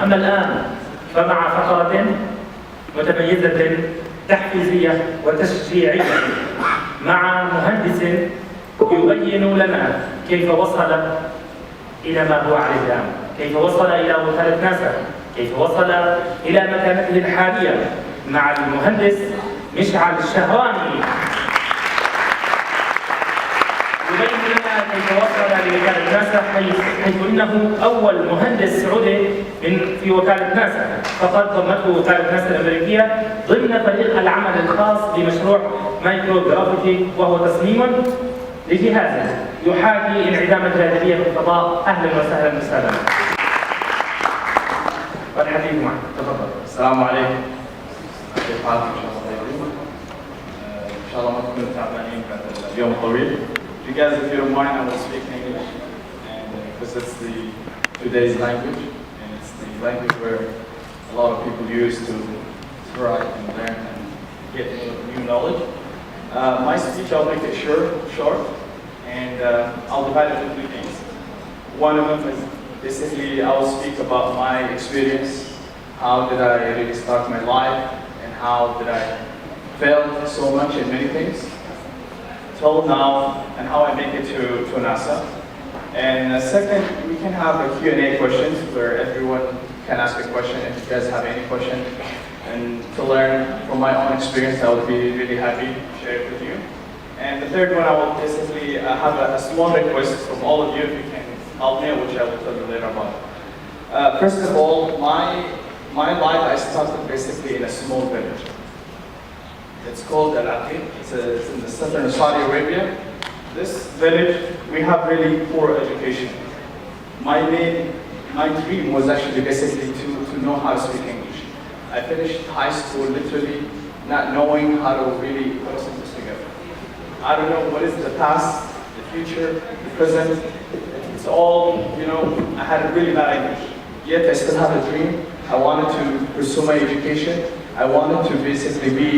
أما الآن فمع فقرة متميزة تحفيزية وتشجيعية مع مهندس يبين لنا كيف وصل إلى ما هو عليه الآن، كيف وصل إلى وكالة ناسا، كيف وصل إلى مكانته الحالية مع المهندس مشعل الشهراني. يبين لنا كيف وصل لوكالة ناسا حيث انه اول مهندس سعودي في وكالة ناسا، فقد ضمته وكالة ناسا الامريكيه ضمن فريق العمل الخاص بمشروع مايكرو جرافيتي، وهو تصميم لجهاز يحاكي انعدام الجاذبيه في الفضاء. اهلا وسهلا استاذنا. والحديث معك، تفضل. السلام عليكم. كيف حالكم؟ ان شاء الله ما تكونوا تعبانين بعد اليوم الطويل. If you guys, if you don't mind, I will speak in English, and because it's today's language, and it's the language where a lot of people use to write and learn and get new knowledge. My speech, I'll make it short, and I'll divide it into two things. One of them is basically I will speak about my experience. How did I really start my life, and how did I fail so much in many things till now, and how I make it to NASA. And second, we can have a Q&A questions where everyone can ask a question if you guys have any question. And to learn from my own experience, I would be really happy to share it with you. And the third one, I will basically have a small request from all of you if you can help me, which I will tell you later about. First of all, my life, I started basically in a small village. It's called AlA. It's in the southern of Saudi Arabia. This village, we have really poor education. My dream was actually basically to know how to speak English. I finished high school literally not knowing how to really put a sentence together. I don't know what is the past, the future, the present. It's all, I had a really bad English. Yet I still have a dream. I wanted to pursue my education. I wanted to basically be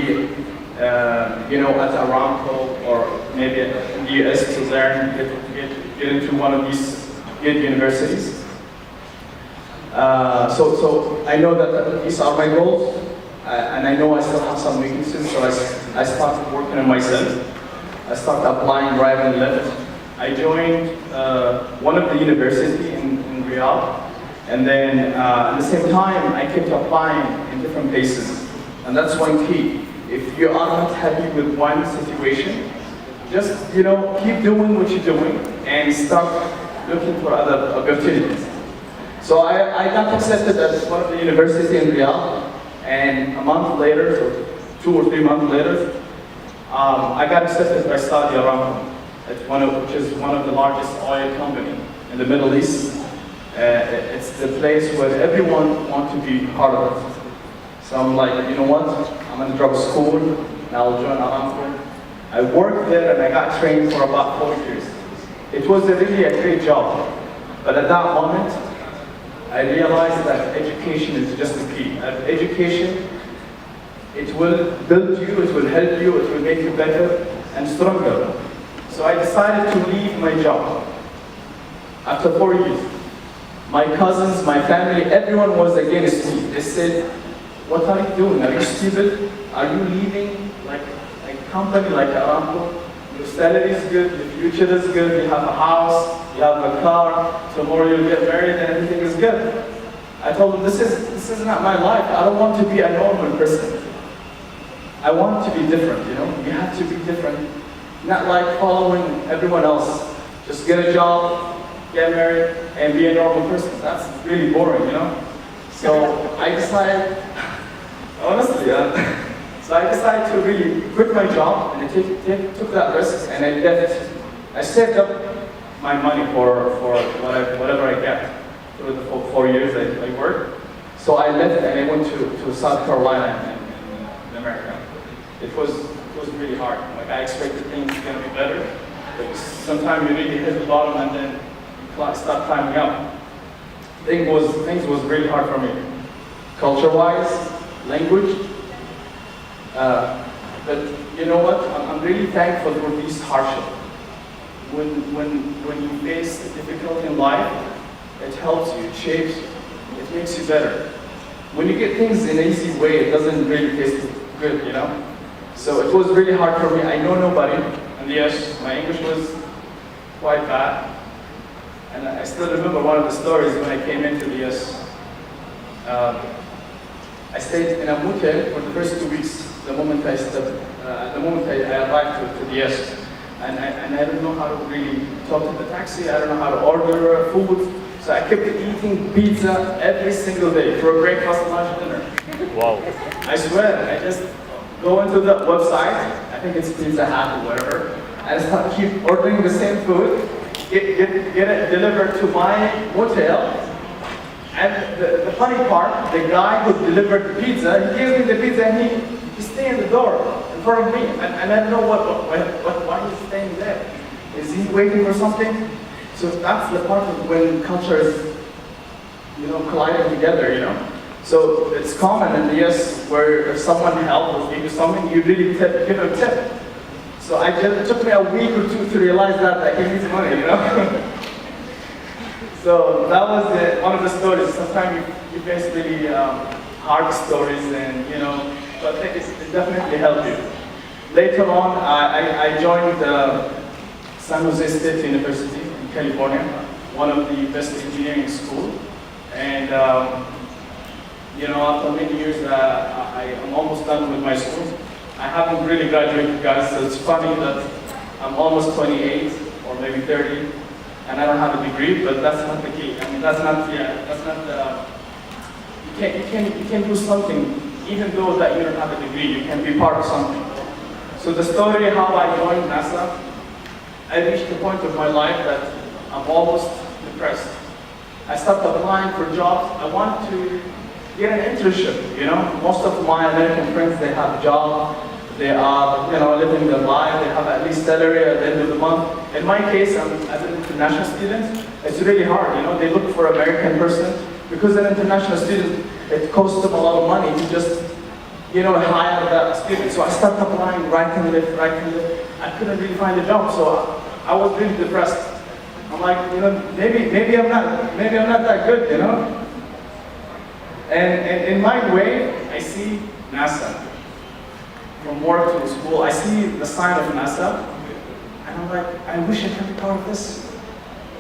at Aramco or maybe in the US to learn, get into one of these good universities. So I know that these are my goals, and I know I still have some weaknesses, so I started working on myself. I started applying right and left. I joined one of the universities in Riyadh, and then at the same time I kept applying in different places, and that's one key. If you are not happy with one situation, just keep doing what you're doing and start looking for other opportunities. So I got accepted at one of the universities in Riyadh, and a month later, so 2 or 3 months later, I got accepted by Saudi Aramco, which is one of the largest oil company in the Middle East. It's the place where everyone wants to be part of it. So I'm like, you know what? I'm going to drop school, and I'll join Aramco. I worked there and I got trained for about 4 years. It was really a great job. But at that moment, I realized that education is just the key. Education, it will build you, it will help you, it will make you better and stronger. So I decided to leave my job after 4 years. My cousins, my family, everyone was against me. They said, what are you doing? Are you stupid? Are you leaving like a company like Aramco? Your salary is good, your future is good, you have a house, you have a car, tomorrow you'll get married and everything is good. I told them, this is not my life. I don't want to be a normal person. I want to be different, You have to be different. Not like following everyone else. Just get a job, get married, and be a normal person. That's really boring, So I decided, honestly, so I decided to really quit my job, and I took that risk, and I left. I saved up my money for whatever I get through the 4 years I worked. So I left and I went to South Carolina in America. It was really hard. Like I expected things were going to be better, but sometimes you really hit the bottom and then you start climbing up. Things was really hard for me, culture-wise, language. But you know what? I'm really thankful for these hardships. When you face difficulty in life, it helps you, it shapes you. it makes you better. When you get things in an easy way, it doesn't really taste good, you know? So it was really hard for me. I know nobody in the US. My English was quite bad. And I still remember one of the stories when I came into the US. I stayed in a motel for the first 2 weeks, the moment I arrived to the US. And I didn't know how to really talk to the taxi, I don't know how to order food. So I kept eating pizza every single day for breakfast, lunch, dinner. Wow. I swear, I just go into the website, I think it's Pizza Hut or whatever, and start keep ordering the same food, get it delivered to my motel. And the funny part, the guy who delivered the pizza, he gave me the pizza and he stayed in the door in front of me. And I don't know why he's staying there. Is he waiting for something? So that's the part of when cultures, colliding together, So it's common in the US where if someone helps or gives you something, you really give them a tip. So it took me a week or two to realize that he needs money, So that was one of the stories. Sometimes you face really hard stories, and but I think it definitely helped you. Later on, I joined San Jose State University in California, one of the best engineering schools, and after many years, I'm almost done with my school. I haven't really graduated, guys. So it's funny that I'm almost 28 or maybe 30. And I don't have a degree, but that's not the key. I mean, you can do something, even though that you don't have a degree, you can be part of something. So the story how I joined NASA, I reached a point of my life that I'm almost depressed. I started applying for jobs. I wanted to get an internship, Most of my American friends, they have jobs. They are, living their life. They have at least salary at the end of the month. In my case, as an international student, it's really hard. They look for American person because an international student, it costs them a lot of money to just, hire that student. So I started applying right and left. I couldn't really find a job, so I was really depressed. I'm like, maybe I'm not that good, And in my way, I see NASA. From work to school, I see the sign of NASA, and I'm like, I wish I could be part of this.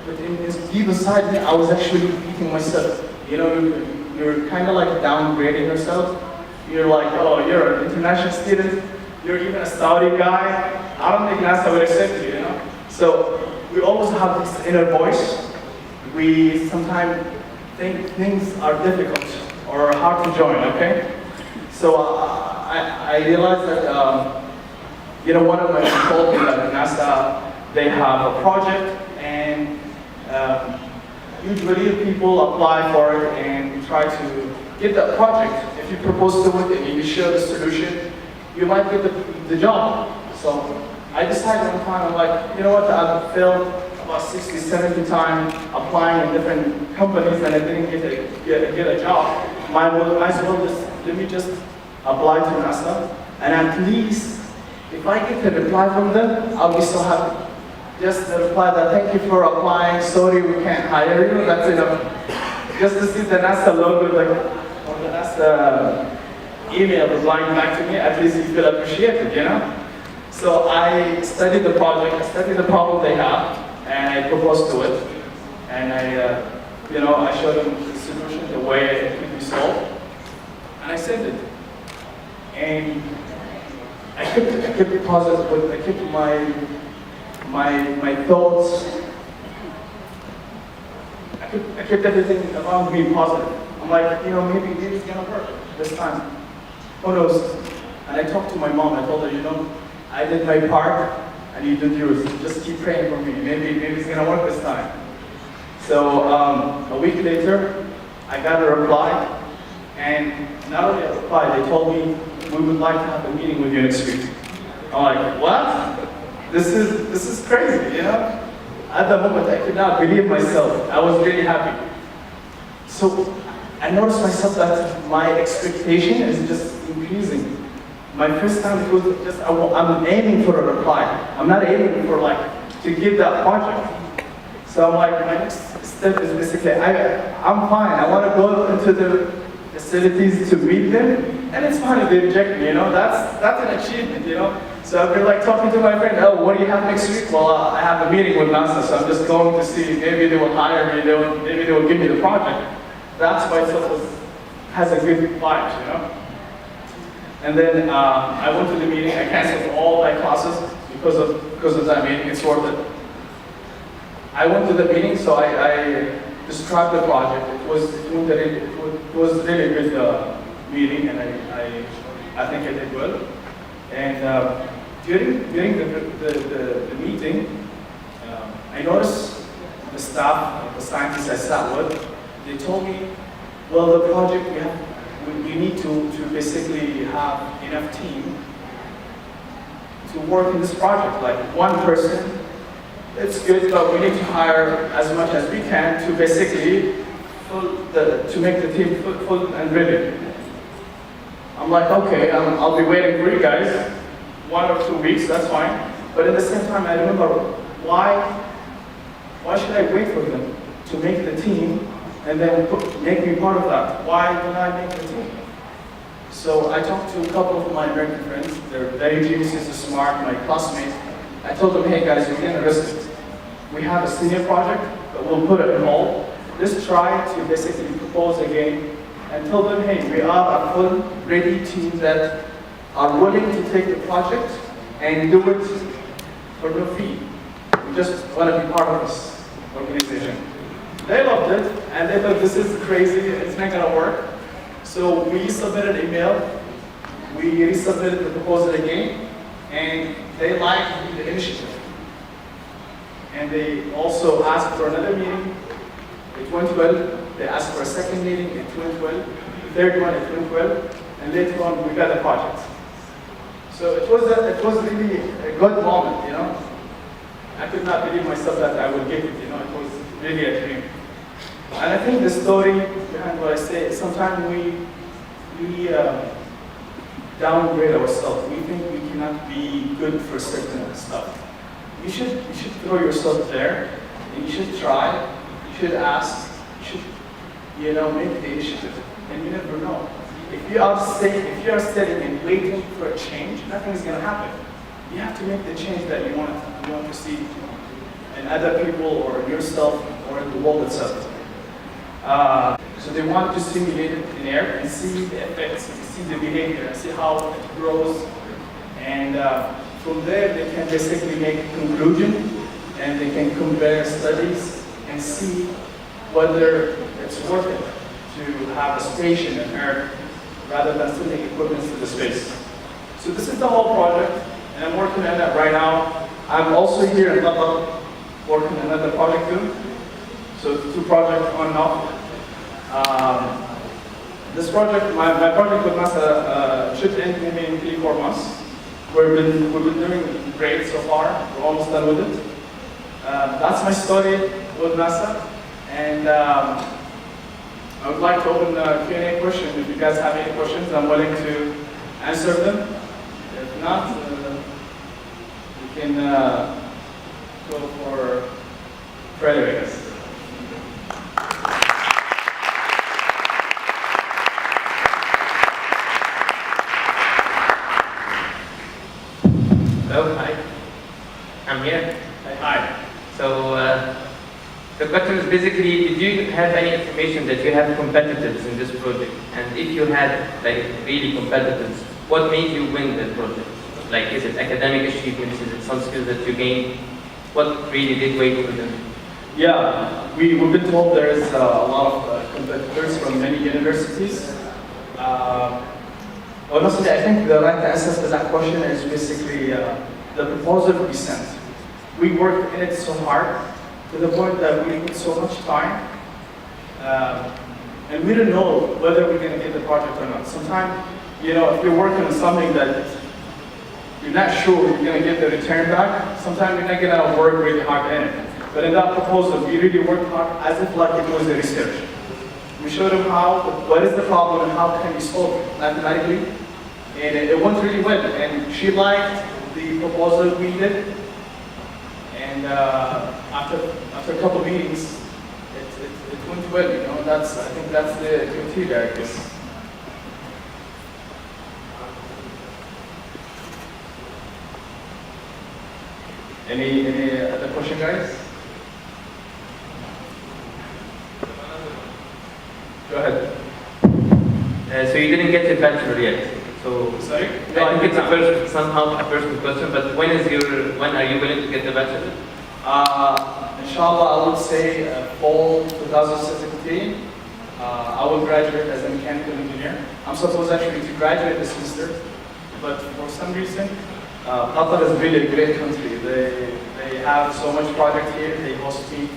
But in this deep inside me, I was actually beating myself. You're kind of like downgrading yourself. You're like, oh, you're an international student, you're even a Saudi guy. I don't think NASA would accept you, So we always have this inner voice. We sometimes think things are difficult or hard to join, okay? So I realized that, one of my friends told me that at NASA, they have a project, and usually people apply for it and try to get that project. If you propose to it and you share the solution, you might get the job. So I decided one time, I'm like, you know what, I've failed about 60, 70 times applying in different companies and I didn't get a job. Might as well let me just apply to NASA, and at least if I get a reply from them, I'll be so happy. Just the reply that thank you for applying, sorry we can't hire you, that's enough. Just to see the NASA logo or the NASA email replying back to me, at least you feel appreciated, So I studied the project, I studied the problem they have, and I proposed to it. And I showed them the solution, the way it could be solved, and I sent it. And I kept positive. I kept my thoughts. I kept everything around me positive. I'm like, maybe it's gonna work this time. Who knows? And I talked to my mom. I told her, I did my part, and you did yours. Just keep praying for me. Maybe it's gonna work this time. So a week later, I got a reply, and not only a reply, they told me, we would like to have a meeting with you next week. I'm like, what? This is crazy, At the moment, I could not believe myself. I was really happy. So I noticed myself that my expectation is just increasing. My first time it was just, I'm aiming for a reply. I'm not aiming for to get that project. So I'm like, my next step is basically, I'm fine. I want to go into the facilities to meet them, and it's fine if they reject me, you know, that's an achievement, you know. So I've been like talking to my friend, oh, what do you have next week? Well, I have a meeting with NASA, so I'm just going to see, maybe they will hire me, maybe they will give me the project. That's by itself has a good vibe, you know. And then I went to the meeting, I canceled all my classes because of that meeting, it's worth it. I went to the meeting, so I described the project. It was really a good meeting, and I think I did well. And during the meeting, I noticed the staff, the scientists I sat with, they told me, well, the project we need to basically have enough team to work in this project. Like one person, it's good, but we need to hire as much as we can to basically to make the team full and ready. I'm like, okay, I'll be waiting for you guys 1 or 2 weeks, that's fine. But at the same time, I remember, why should I wait for them to make the team and then make me part of that? Why don't I make the team? So I talked to a couple of my American friends. They're very geniuses, they're smart, my classmates. I told them, hey guys, we can risk it. We have a senior project, but we'll put it on hold. Let's try to basically propose again and tell them, hey, we are a full, ready team that are willing to take the project and do it for no fee. We just want to be part of this organization. They loved it, and they thought, this is crazy, it's not going to work. So we submitted an email, we resubmitted the proposal again, and they liked the initiative. And they also asked for another meeting. It went well. They asked for a second meeting. It went well. The third one, it went well. And later on, we got the project. So it was really a good moment, you know. I could not believe myself that I would get it, you know. It was really a dream. And I think the story behind what I say, sometimes we downgrade ourselves. We think we cannot be good for certain stuff. You should throw yourself there, and you should try, you should ask, you should, you know, make the initiative, and you never know. If you are sitting and waiting for a change, nothing is going to happen. You have to make the change that you want to see in other people or in yourself or in the world itself. So they want to simulate it in air and see the effects, and see the behavior, and see how it grows, and from there, they can basically make a conclusion, and they can compare studies and see whether it's worth it to have a station on Earth rather than sending equipment to the space. So this is the whole project, and I'm working on that right now. I'm also here in Qatar working on another project too. So 2 projects on and off. This project, my project with NASA should end maybe in 3-4 months. We've been doing great so far. We're almost done with it. That's my story with NASA, and I would like to open the Q&A question. If you guys have any questions, I'm willing to answer them. If not, we can go for Freddie, I guess. Hello, hi. I'm here. Hi. So the question is basically, did you have any information that you have competitors in this project? And if you had like really competitors, what made you win that project? Like, is it academic achievements? Is it some skills that you gained? What really did wait for them? Yeah, we've been told there's a lot of competitors from many universities. Honestly, I think the right answer to that question is basically the proposal we sent. We worked in it so hard to the point that we put so much time, and we didn't know whether we're going to get the project or not. Sometimes, you know, if you're working on something that you're not sure you're going to get the return back, sometimes you're not going to work really hard in it. But in that proposal, we really worked hard as if like it was a research. We showed them what is the problem and how can we solve it mathematically. And it went really well. And she liked the proposal we did. And after a couple meetings, it went well, you know. I think that's the criteria, I guess. Any other question, guys? Go ahead. So you didn't get your bachelor yet. So Sorry? I think it's somehow a personal question, but when are you willing to get the bachelor? Inshallah, I would say fall 2017. I will graduate as a mechanical engineer. I'm supposed actually to graduate this semester, but for some reason, Qatar is really a great country. They have so much project here. They host me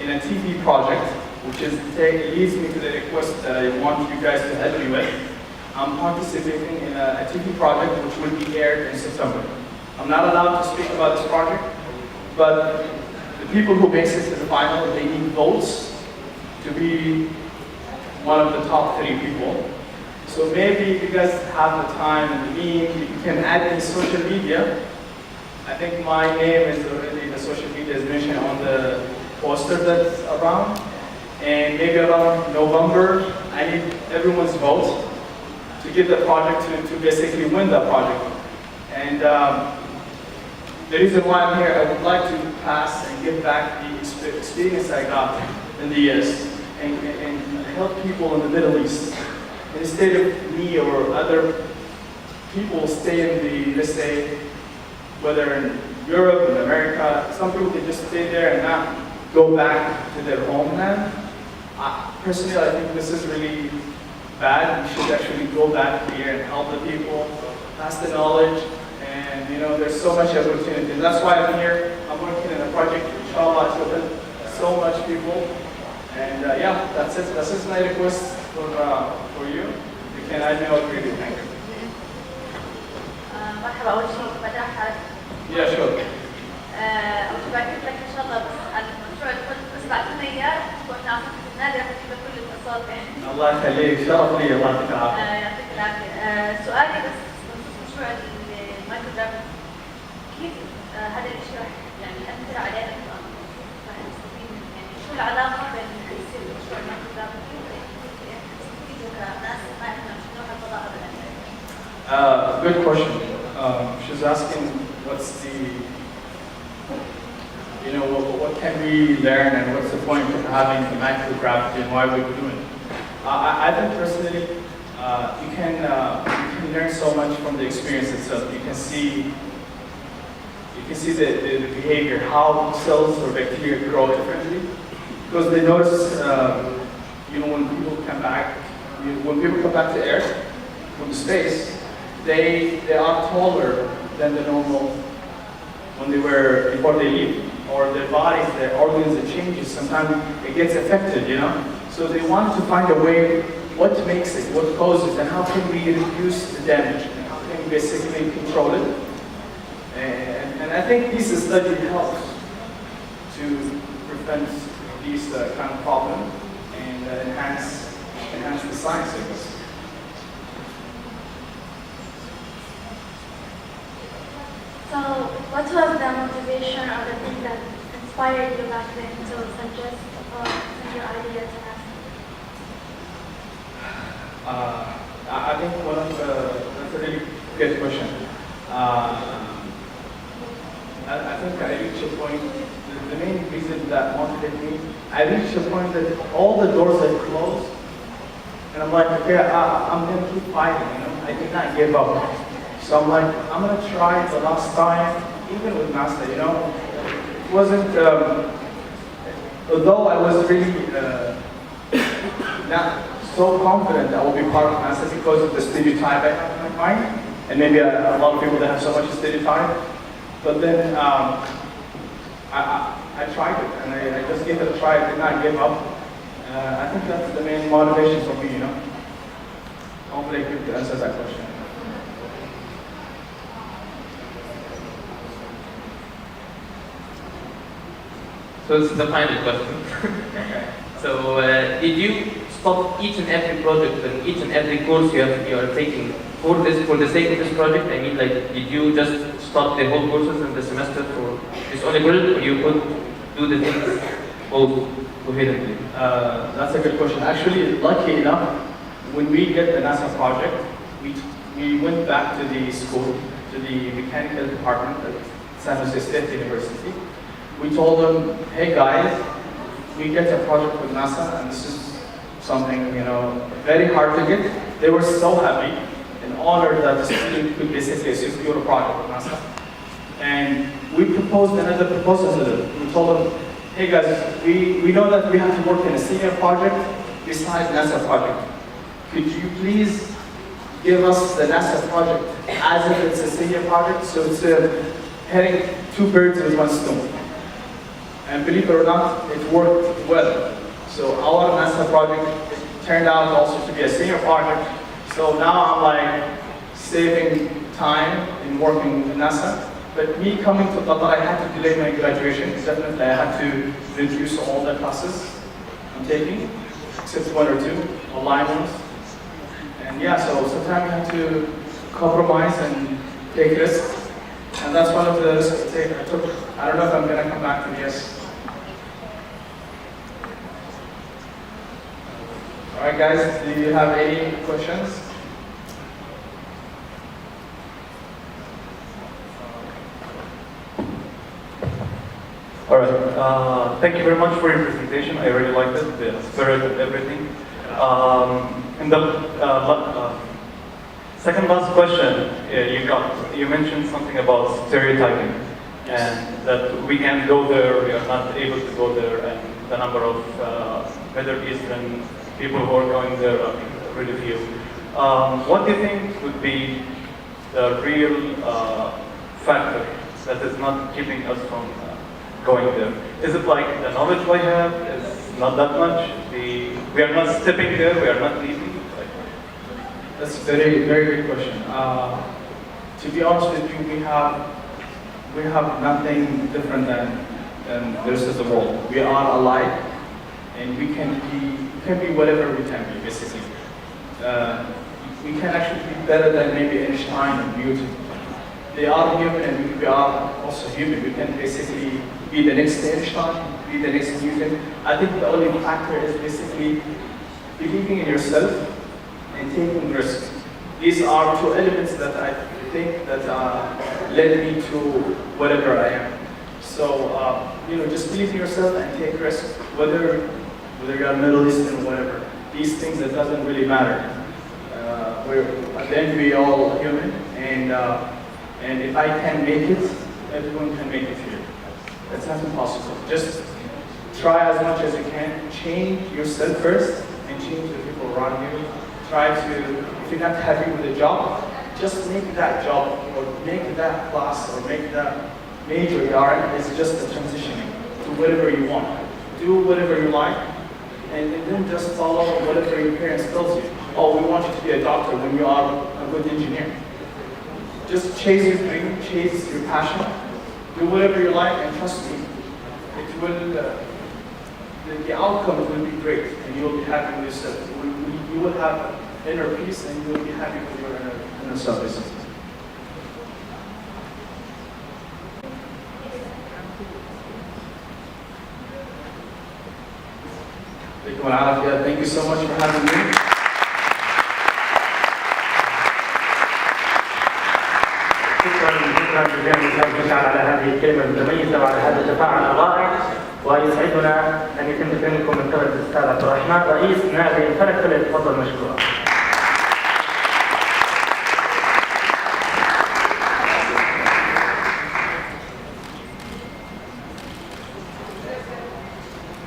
in a TV project, which leads me to the request that I want you guys to help me with. I'm participating in a TV project which will be aired in September. I'm not allowed to speak about this project, but the people who makes it to the final, they need votes to be one of the top 3 people. So maybe if you guys have the time and the means, you can add in social media. I think my name is already, the social media is mentioned on the poster that's around. And maybe around November, I need everyone's vote to get the project to basically win the project. And the reason why I'm here, I would like to pass and give back the experience I got in the US and help people in the Middle East. Instead of me or other people stay in the, let's say, whether in Europe, in America, some people, they just stay there and not go back to their homeland. Personally, I think this is really bad. We should actually go back here and help the people, pass the knowledge, and you know, there's so much opportunity. That's why I'm here. I'm working in a project, inshallah, to help so much people. And yeah, that's it. That's just my request for you. You can add me out really. Thank you. مرحبا أول شيء بدي أحكي. Yeah, sure. أول شيء بأكد لك إن شاء الله على المشروع اللي كنت بس بعتنا إياه وإحنا عم في النادي رح نجيب لك كل القصات يعني. الله يخليك، شرف لي، الله يعطيك العافية. يعطيك العافية. سؤالي بس بخصوص مشروع المايكروجرافيك، كيف هذا الشيء رح يعني يأثر علينا كمان؟ رح نستفيد يعني شو العلاقة بين تيسير مشروع المايكروجرافيك كناس ما إحنا مش نروح الفضاء أبدا؟ Good question. She's asking what's the, you know, what can we learn and what's the point of having the microgravity and why we're doing it. I think personally, you can learn so much from the experience itself. You can see the behavior, how cells or bacteria grow differently, because they notice, you know, when people come back to Earth from space, they are taller than the normal when they were before they leave, or their bodies, their organs, it changes. Sometimes it gets affected, you know. So they want to find a way, what makes it, what causes, and how can we reduce the damage, and how can we basically control it. And I think this study helps to prevent these kind of problems and enhance the science of this. So, what was the motivation or the thing that inspired you back then to suggest or send your idea to NASA? I think that's a really good question. I think I reached a point, the main reason that motivated me, I reached a point that all the doors had closed, and I'm like, okay, I'm going to keep fighting, you know, I did not give up. So I'm like, I'm going to try the last time, even with NASA, you know. It wasn't, although I was really not so confident that I will be part of NASA because of the stereotype I have in my mind, and maybe a lot of people that have so much stereotype. But then I tried it, and I just gave it a try. I did not give up. I think that's the main motivation for me, you know. Hopefully I could answer that question. So this is the final question. So did you stop each and every project and each and every course you are taking for the sake of this project? I mean, like, did you just stop the whole courses in the semester for this only project, or you could do the things both coherently? That's a good question. Actually, lucky enough, when we get the NASA project, we went back to the school, to the mechanical department at San Jose State University. We told them, hey guys, we get a project with NASA, and this is something, you know, very hard to get. They were so happy and honored that the student could basically secure a project with NASA. And we proposed another proposal to them. We told them, hey guys, we know that we have to work in a senior project besides NASA project. Could you please give us the NASA project as if it's a senior project, so it's hitting two birds with one stone. And believe it or not, it worked well. So our NASA project turned out also to be a senior project. So now I'm like saving time in working with NASA. But me coming to Qatar, I had to delay my graduation. Definitely, I had to reduce all the classes I'm taking, except one or two online ones. And yeah, so sometimes you have to compromise and take risks. And that's one of the risks I took. I don't know if I'm going to come back to this. All right, guys, do you have any questions? All right. Thank you very much for your presentation. I really liked it, the spirit of everything. In the second last question, you mentioned something about stereotyping, and that we can't go there, we are not able to go there, and the number of Middle Eastern people who are going there are really few. What do you think would be the real factor that is not keeping us from going there? Is it like the knowledge we have is not that much? We are not stepping there, we are not leaving? That's a very, very good question. To be honest with you, we have nothing different than the rest of the world. We are alike, and we can be whatever we can be, basically. We can actually be better than maybe Einstein and Newton. They are human, and we are also human. We can basically be the next Einstein, be the next Newton. I think the only factor is basically believing in yourself and taking risks. These are two elements that I think that led me to whatever I am. So, just believe in yourself and take risks, whether you're Middle Eastern or whatever. These things, that doesn't really matter. At the end, we all human, and if I can make it, everyone can make it here. That's not impossible. Just try as much as you can. Change yourself first, and change the people around you. Try to, if you're not happy with the job, just make that job, or make that class, or make that major you are in, is just a transitioning to whatever you want. Do whatever you like, and then just follow whatever your parents tells you. Oh, we want you to be a doctor when you are a good engineer. Just chase your dream, chase your passion, do whatever you like, and trust me, it will, the outcome will be great, and you will be happy with yourself. You will have inner peace, and you will be happy with your inner self. Thank you so much for having me. شكرا جزيلا للاستاذ مشعل على هذه الكلمه المتميزه وعلى هذا التفاعل الرائع، ويسعدنا ان يتم تكريمكم من قبل الاستاذ عبد الرحمن رئيس نادي الفلك. فليتفضل مشكورا.